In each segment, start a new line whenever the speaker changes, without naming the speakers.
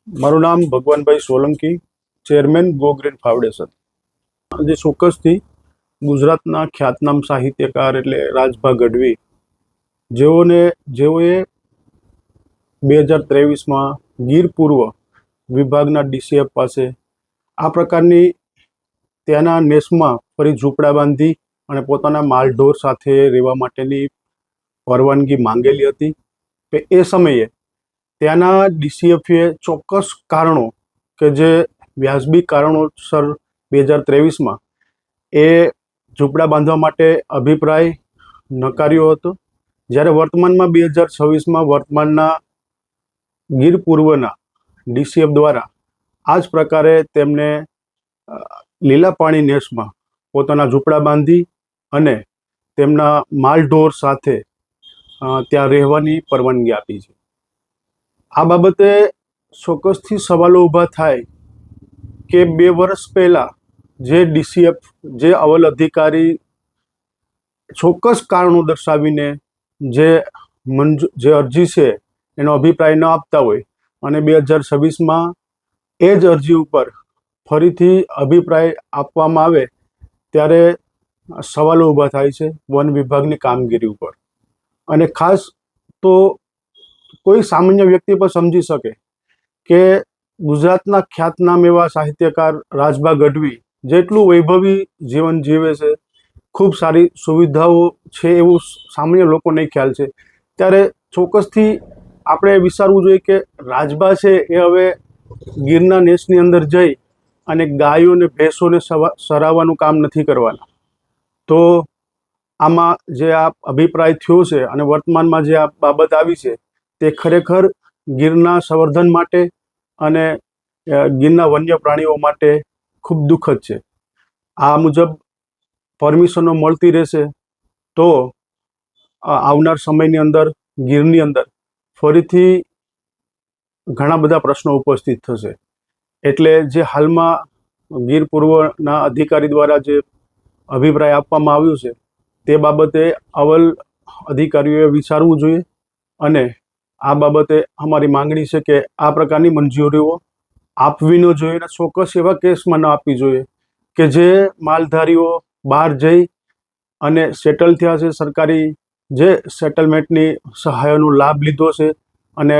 મારું નામ Bhagwanbhai Solanki, chairman go green foundation. જે ચોક્કસથી ગુજરાતના ખ્યાતનામ સાહિત્યકાર એટલે રાજભા ગઢવી જેઓએ 2023માં ગીર પૂર્વ વિભાગના ડીસીએફ પાસે આ પ્રકારની ત્યાંના નેસમાં ફરી ઝૂંપડા બાંધી અને પોતાના માલઢોર સાથે રહેવા માટેની પરવાનગી માંગેલી હતી. એ સમયે ત્યાંના ડીસીએફએ ચોક્કસ કારણો કે જે વ્યાજબી કારણોસર 2023માં એ ઝૂંપડા બાંધવા માટે અભિપ્રાય નકાર્યો હતો. જ્યારે વર્તમાનમાં 2026માં વર્તમાનના ગીર પૂર્વના ડીસીએફ દ્વારા આ જ પ્રકારે તેમને લીલા પાણી નેસમાં પોતાના ઝૂંપડા બાંધી અને તેમના માલઢોર સાથે ત્યાં રહેવાની પરવાનગી આપી છે. આ બાબતે ચોક્કસથી સવાલો ઊભા થાય કે 2 વર્ષ પહેલાં જે ડીસીએફ જે અવલ અધિકારી ચોક્કસ કારણો દર્શાવીને જે અરજી છે એનો અભિપ્રાય ન આપતા હોય અને 2026માં એ જ અરજી ઉપર ફરીથી અભિપ્રાય આપવામાં આવે ત્યારે સવાલો ઊભા થાય છે વન વિભાગની કામગીરી ઉપર. અને ખાસ તો કોઈ સામાન્ય વ્યક્તિ પણ સમજી શકે કે ગુજરાતના ખ્યાતનામ એવા સાહિત્યકાર રાજભા ગઢવી જેટલું વૈભવી જીવન જીવે છે, ખૂબ સારી સુવિધાઓ છે એવું સામાન્ય લોકોને ખ્યાલ છે, ત્યારે ચોક્કસથી આપણે વિચારવું જોઈએ કે રાજભા છે એ હવે ગીરના નેસની અંદર જઈ અને ગાયો અને ભેંસોને સરાવવાનું કામ નથી કરવાના. તો આમાં જે આ અભિપ્રાય થયો છે અને વર્તમાનમાં જે આ બાબત આવી છે તે ખરેખર ગીરના સંવર્ધન માટે અને ગીરના વન્ય પ્રાણીઓ માટે ખૂબ દુઃખદ છે. આ મુજબ પરમિશનો મળતી રહેશે તો આવનાર સમયની અંદર ગીરની અંદર ફરીથી ઘણા બધા પ્રશ્નો ઉપસ્થિત થશે. એટલે જે હાલમાં ગીર પૂર્વના અધિકારી દ્વારા જે અભિપ્રાય આપવામાં આવ્યો છે તે બાબતે અવલ અધિકારીઓએ વિચારવું જોઈએ અને આ બાબતે અમારી માંગણી છે કે આ પ્રકારની મંજૂરીઓ આપવી ન જોઈએ અને ચોક્કસ એવા કેસમાં ન આપવી જોઈએ કે જે માલધારીઓ બહાર જઈ અને સેટલ થયા છે, સરકારી જે સેટલમેન્ટની સહાયોનો લાભ લીધો છે અને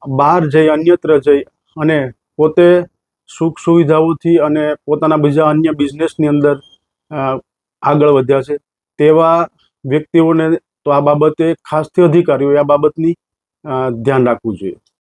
બહાર જઈ અન્યત્ર જઈ અને પોતે સુખ સુવિધાઓથી અને પોતાના બીજા અન્ય બિઝનેસની અંદર આગળ વધ્યા છે તેવા વ્યક્તિઓને તો આ બાબતે ખાસથી અધિકારીઓએ આ બાબતની ધ્યાન રાખવું જોઈએ.